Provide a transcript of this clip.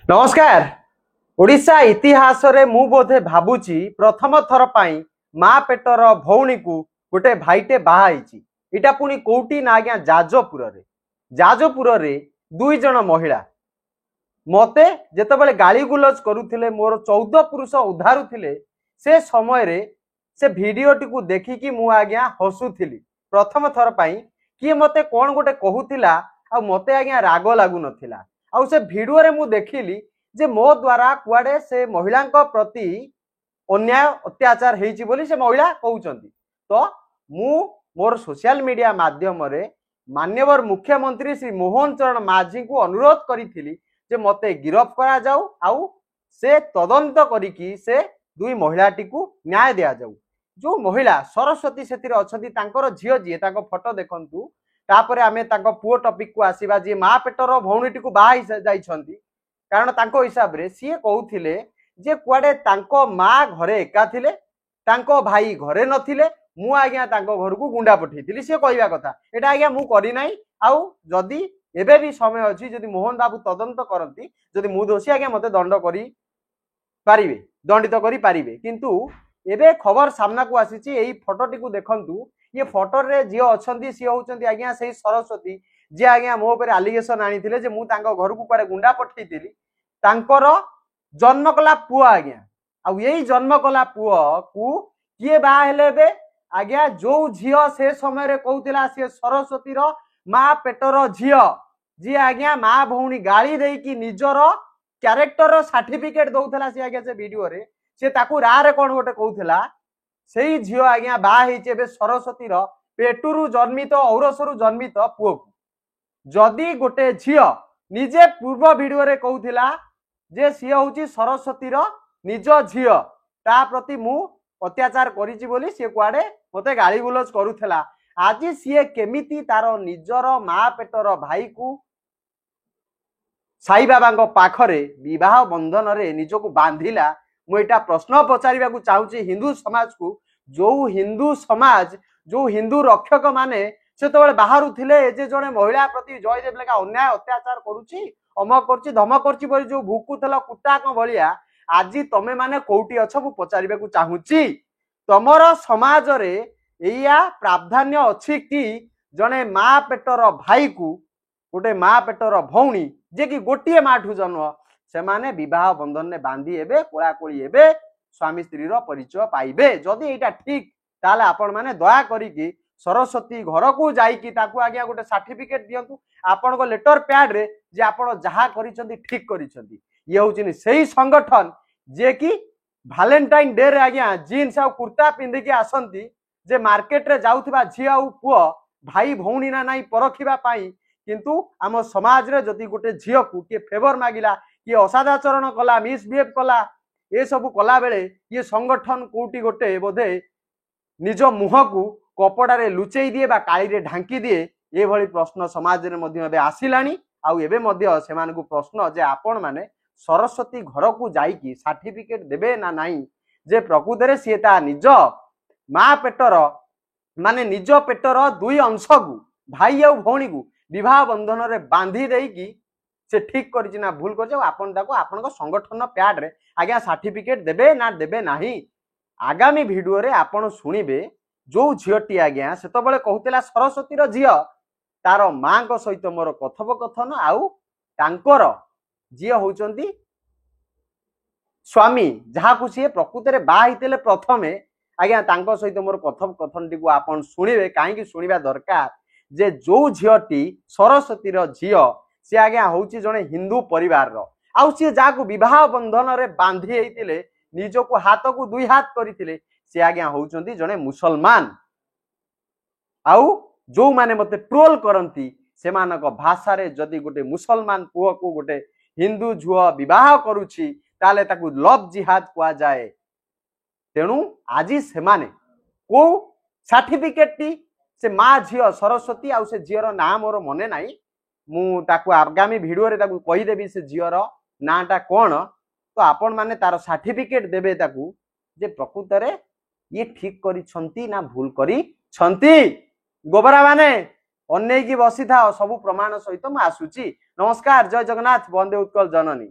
नमस्कार। ओडिशा इतिहास रे मु बोधे भाबुची प्रथम थर पाई माँ पेटर भौणी को गोटे भाईटे बाहाई। इटा पुणी कोटी ना आज्ञा जाजपुर रे दुई जन महिला मते जेतेबेले गाली गुलज करुथिले मोर 14 पुरुष उद्धारुथिले से समय रे से भिडियोटी को देखिकी मु आज्ञा हसुथिली। प्रथम थर पाई किए मते कोन गोटे कहूथिला आ मते आज्ञा राग लागु नथिला। आ से भिडियो रे मु देखिली जे मो द्वारा कुआडे से महिला प्रति अन्याय अत्याचार हेची बोली से महिला कहउचंती। तो मु मोर सोशल मीडिया माध्यम रे माननीय मुख्यमंत्री श्री मोहन चरण माझी को अनुरोध करिथिली जे मते गिरफ करा जाऊ आउ से तदंत करिकी से दुई महिलाटी को न्याय दिया जाऊ। जो महिला सरस्वती सेतिर अछंती तांकर झियो जी तांको फोटो देखंतु तापरे आमे तांको पुओ टॉपिक को आसीबा जे माँ पेटर भौणीटी को बाहाई जाइछंती। कारण तांको हिसाब रे सीए कहउथिले जे कुआडे तांको माँ घरे एका थिले तांको भाई घरे नथिले मु आज्ञा तांको घर को गुंडा पठेइथिली से कहइबा कथा। एटा आज्ञा मु करि नै आउ जदी एबे भी समय अछि जदी मोहन बाबू तदंत करंती जदी मु दोषी आज्ञा मते दंड करी पारिबे दंडित करी पारिबे। किंतु एबे खबर सामना को आसीची एई फोटोटी को देखंतु ये फोटो रे जियो अछंती सी होउचंती आज्ञा सेही सरस्वती जे आज्ञा मो ऊपर एलिगेशन आनीथिले जे मु तांको घर को कुआडे गुंडा पठेइथिली तांकर जन्म कला पुओ आज्ञा आ यही जन्म कला पुओ को किए बा हेले बे आज्ञा जो झियो से समय रे कहउतिला से सरस्वती रो माँ पेटर झियो जी आज्ञा माँ भौणी गाली देई कि निजर कैरेक्टर सर्टिफिकेट दउथला से आज्ञा से वीडियो रे से ताकू रा रे कोन गोटे कहउथला सेही झियो आज्ञा बा हेचे बे सरस्वती रो पेटुरु जन्मित औरसरु जन्मित पुओ को। जदी गोटे झियो निजे पूर्व वीडियो रे कहउथिला जे सी होची सरस्वती रो निज झियो ता प्रति मु अत्याचार करिछि बोली से कुआडे मते गाली गुलज करूथला। आज सीए केमिति तारो निजर माँ पेटर भाई को साई बाबा पाखरे विवाह बंधन रे निजको बांधिला मु एटा प्रश्न पचारिबा को चाहूची हिंदू समाज को। जो हिंदू रक्षक माने से तो बाहर थिले जे जने महिला प्रति जयदेव लेखा अन्याय अत्याचार करूची अमक करची धमक करची बोली जो भुकुथला कुटा को भलिया आज तमे माने कोउटी अछ मु पचारिबा को चाहूची तमर समाज रे एया प्रावधान्य अछि कि जने माँ पेटर भाई को गोटे माँ पेटर भौणी जे कि गोटिए माठू जन्म से माने विवाह बंधन ने बांधी एबे कोलाकोली एबे स्वामी स्त्री रो परिचय पाइबे। जदि एटा ठीक ताले आपण माने दया करी कि सरस्वती घर को जाइकी ताकू आज्ञा गोटे सर्टिफिकेट दियंतु आपण को लेटर पैड रे जे आपण जहा करिसंती ठीक करिसंती। ये होचिनी सही संगठन जे कि वैलेंटाइन डे रे आज्ञा जीन्स आ कुर्ता पिंधि के आसंती जे मार्केट रे जाउथिबा झिया आ पुओ भाई भौणी ना नाही परखिबा पाई। किंतु आम समाज रे जदि गोटे झियो को के फेवर मागिला कि असादाचरण कला मिसबिहेव कला ये सब कला बेले ये संगठन कोटी गोटे बोधे निज मुह को कपड़ा रे लुचेई दिए बा काली रे ढांकी दिए ये भली प्रश्न समाज रे मध्य एबे आसिलानी। आउ एबे मध्य सेमान को प्रश्न जे आपण माने सरस्वती घर को जाइकी सर्टिफिकेट देबे ना नाही जे प्रकृत रे सीता निज माँ पेटर माने निज पेटर दुई अंश को भाई आ भौणी को विवाह बंधन रे बांधी देकी से ठीक करिछि ना भूल करछि आपण ताको आपण को संगठन पैड रे आज्ञा सर्टिफिकेट देबे ना देबे नाही। आगामी वीडियो रे आपण सुनिबे जो झियोटी आज्ञा से तो बळे कहउतला सरस्वती रो झियो तार मां को सहित मोर कथोपकथन आउ तांकर झियो होचंती स्वामी जहा को सी प्रकृत रे बा हितेले प्रथमे आज्ञा तांको सहित मोर कथोपकथन टी को आपण सुनिबे काहे सुनिबा दरकार जे जो झियोटी सरस्वती रो झियो से आज्ञा होची जने हिंदू परिवार रो आउ सी जाको विवाह बंधन रे बांधी हेतिले निज को हाथ को दुई हाथ करिथिले से आज्ञा होचंती जने मुसलमान। आउ जो माने मते ट्रोल करंती सेमानक भाषा रे जदी गोटे मुसलमान पुओ को गोटे हिंदू झुओ विवाह करूची ताले ताकू लव जिहाद कुआ जाए। तेणु आज सेमाने को सर्टिफिकेट टी से माँ झियो सरस्वती आउ से झियर ना मोर मने नाई मु ताकू आगामी वीडियो रे ताकू कहि देबी से झियर नाटा कोन तो आपण माने तार सर्टिफिकेट देबे ताकू जे प्रकृत रे ये ठीक करी छंती ना भूल करी छंती। गोबरा माने अन्य की बसी था सब प्रमाण सहित मु आसुची। नमस्कार, जय जगन्नाथ, वंदे उत्कल जननी।